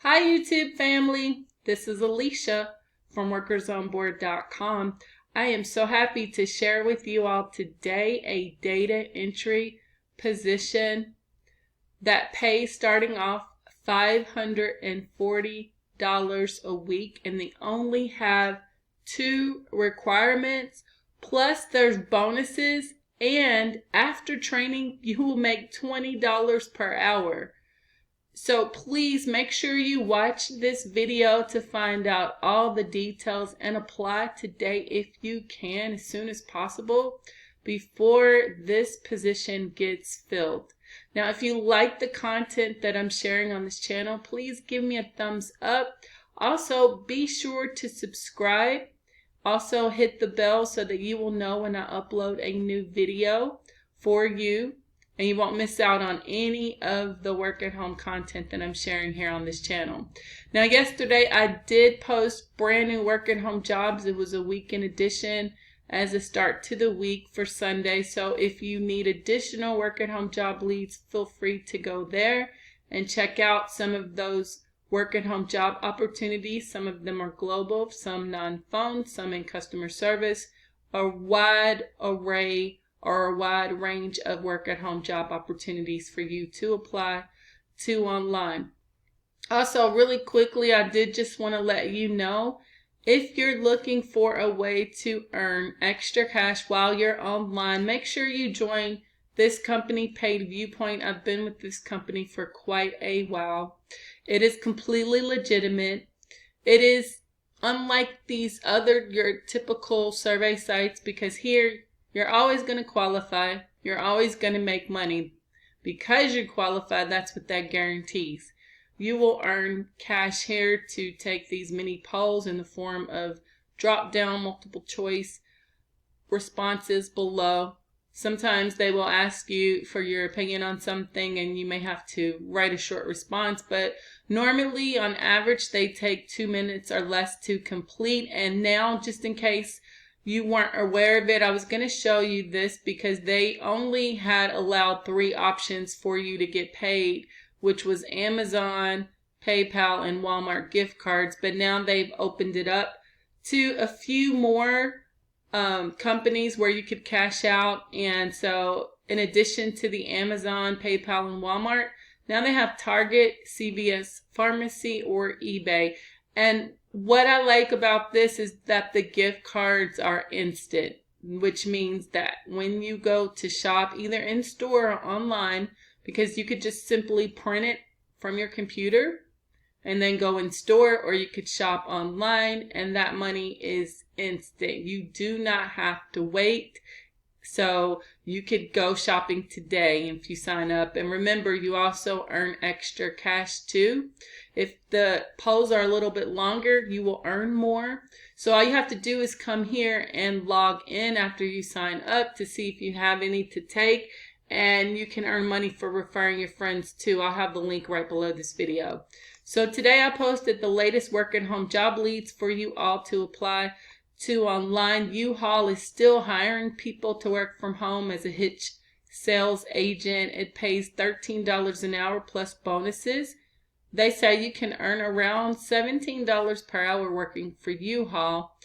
Hi YouTube family, this is Alicia from workersonboard.com. I am so happy to share with you all today a data entry position that pays starting off $540 a week, and they only have 2 requirements, plus there's bonuses, and after training you will make $20 per hour. So please make sure you watch this video to find out all the details and apply today if you can, as soon as possible, before this position gets filled. Now, if you like the content that I'm sharing on this channel, please give me a thumbs up. Also, be sure to subscribe. Also, hit the bell so that you will know when I upload a new video for you, and you won't miss out on any of the work at home content that I'm sharing here on this channel. Now, yesterday I did post brand new work at home jobs. It was a weekend edition as a start to the week for Sunday. So if you need additional work at home job leads, feel free to go there and check out some of those work at home job opportunities. Some of them are global, some non-phone, some in customer service, a wide array or a wide range of work at home job opportunities for you to apply to online. Also, really quickly, I did just want to let you know, if you're looking for a way to earn extra cash while you're online, make sure you join this company, Paid Viewpoint. I've been with this company for quite a while. It is completely legitimate. It is unlike these other, your typical survey sites, because here you're always going to qualify. You're always going to make money. Because you qualify, that's what that guarantees. You will earn cash here to take these mini polls in the form of drop-down multiple choice responses below. Sometimes they will ask you for your opinion on something and you may have to write a short response, but normally on average they take 2 minutes or less to complete. And now, just in case you weren't aware of it, I was going to show you this because they only had allowed 3 options for you to get paid, which was Amazon, PayPal, and Walmart gift cards. But now they've opened it up to a few more companies where you could cash out. And so in addition to the Amazon, PayPal, and Walmart, now they have Target, CVS Pharmacy, or eBay. And what I like about this is that the gift cards are instant, which means that when you go to shop either in store or online, because you could just simply print it from your computer and then go in store, or you could shop online and that money is instant. You do not have to wait. So you could go shopping today if you sign up. And remember, you also earn extra cash too. If the polls are a little bit longer, you will earn more. So all you have to do is come here and log in after you sign up to see if you have any to take. And you can earn money for referring your friends too. I'll have the link right below this video. So today I posted the latest work at home job leads for you all to apply to online. U-Haul is still hiring people to work from home as a hitch sales agent. It pays $13 an hour plus bonuses. They say you can earn around $17 per hour working for U-Haul,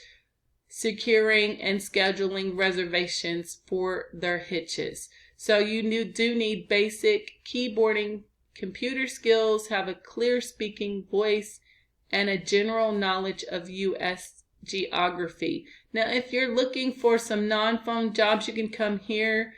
securing and scheduling reservations for their hitches. So you do need basic keyboarding, computer skills, have a clear speaking voice, and a general knowledge of U.S. geography. Now, if you're looking for some non-phone jobs, you can come here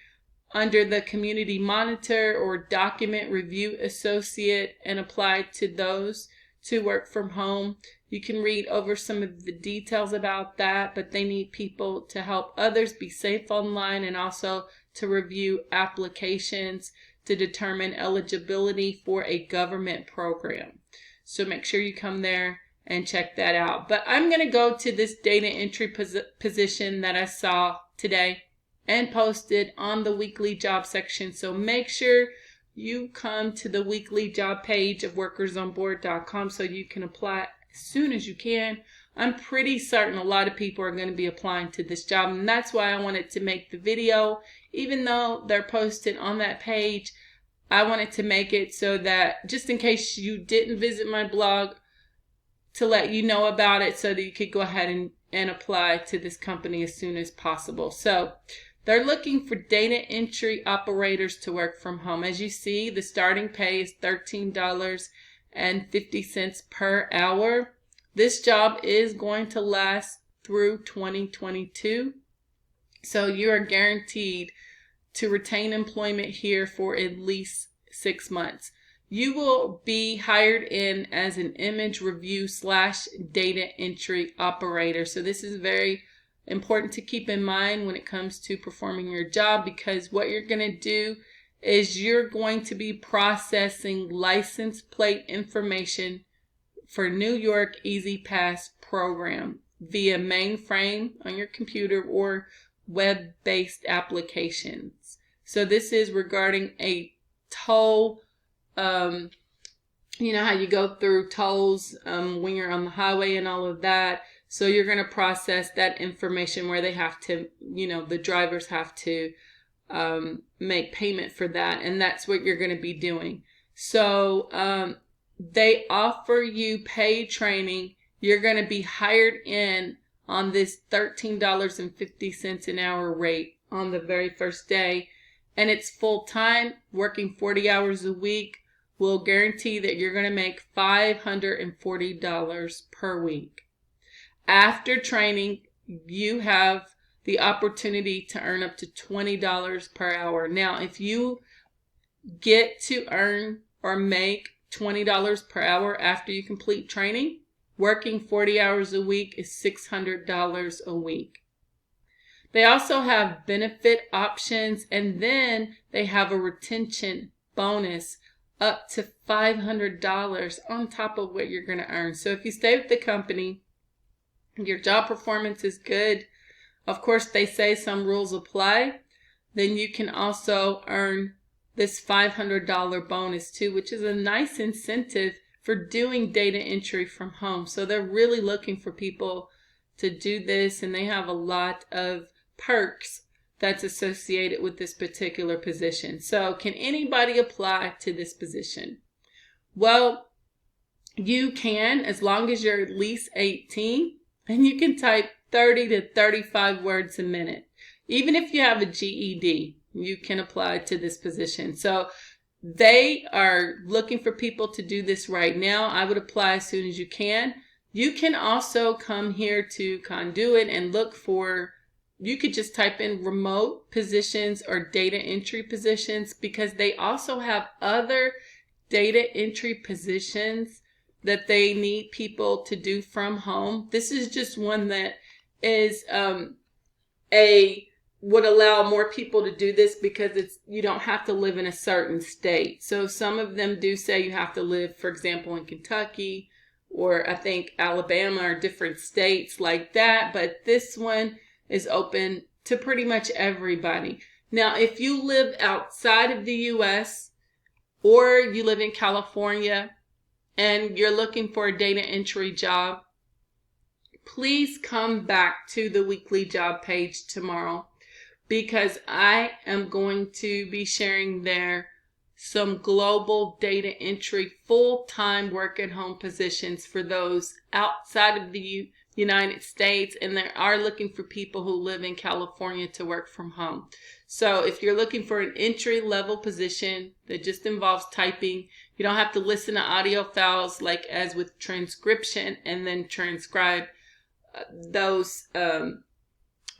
under the community monitor or document review associate and apply to those to work from home. You can read over some of the details about that, but they need people to help others be safe online and also to review applications to determine eligibility for a government program. So make sure you come there and check that out. But I'm going to go to this data entry position that I saw today and posted on the weekly job section. So make sure you come to the weekly job page of workersonboard.com so you can apply as soon as you can. I'm pretty certain a lot of people are going to be applying to this job, and that's why I wanted to make the video. Even though they're posted on that page, I wanted to make it so that just in case you didn't visit my blog, to let you know about it so that you could go ahead and apply to this company as soon as possible. So they're looking for data entry operators to work from home. As you see, the starting pay is $13.50 per hour. This job is going to last through 2022. So you are guaranteed to retain employment here for at least 6 months. You will be hired in as an image review / data entry operator. So this is very important to keep in mind when it comes to performing your job, because what you're going to do is you're going to be processing license plate information for New York Easy Pass program via mainframe on your computer or web-based applications. So this is regarding a toll. You know how you go through tolls when you're on the highway and all of that. So you're going to process that information where they have to, the drivers have to make payment for that. And that's what you're going to be doing. So they offer you paid training. You're going to be hired in on this $13.50 an hour rate on the very first day. And it's full time, working 40 hours a week. Will guarantee that you're going to make $540 per week. After training, you have the opportunity to earn up to $20 per hour. Now, if you get to earn or make $20 per hour after you complete training, working 40 hours a week is $600 a week. They also have benefit options, and then they have a retention bonus up to $500 on top of what you're going to earn. So if you stay with the company, your job performance is good, of course they say some rules apply, then you can also earn this $500 bonus too, which is a nice incentive for doing data entry from home. So they're really looking for people to do this, and they have a lot of perks that's associated with this particular position. So can anybody apply to this position? Well, you can, as long as you're at least 18, and you can type 30 to 35 words a minute. Even if you have a GED, you can apply to this position. So they are looking for people to do this right now. I would apply as soon as you can. You can also come here to Conduit and look for, you could just type in remote positions or data entry positions, because they also have other data entry positions that they need people to do from home. This is just one that is would allow more people to do this, because you don't have to live in a certain state. So some of them do say you have to live, for example, in Kentucky or I think Alabama or different states like that. But this one is open to pretty much everybody. Now, if you live outside of the U.S. or you live in California and you're looking for a data entry job, please come back to the weekly job page tomorrow, because I am going to be sharing there some global data entry full-time work-at-home positions for those outside of the United States, and they are looking for people who live in California to work from home. So if you're looking for an entry-level position that just involves typing, you don't have to listen to audio files like as with transcription and then transcribe those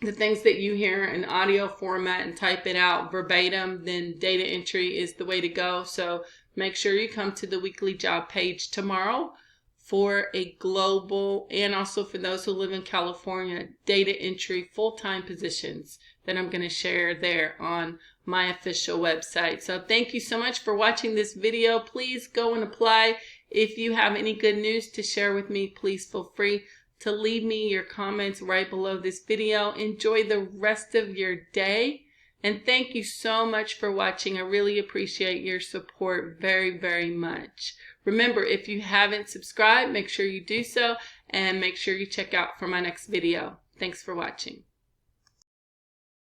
the things that you hear in audio format and type it out verbatim, then data entry is the way to go. So make sure you come to the weekly job page tomorrow for a global, and also for those who live in California, data entry full-time positions that I'm going to share there on my official website. So thank you so much for watching this video. Please go and apply. If you have any good news to share with me, please feel free to leave me your comments right below this video. Enjoy the rest of your day, and thank you so much for watching. I really appreciate your support very, very much. Remember, if you haven't subscribed, make sure you do so, and make sure you check out for my next video. Thanks for watching.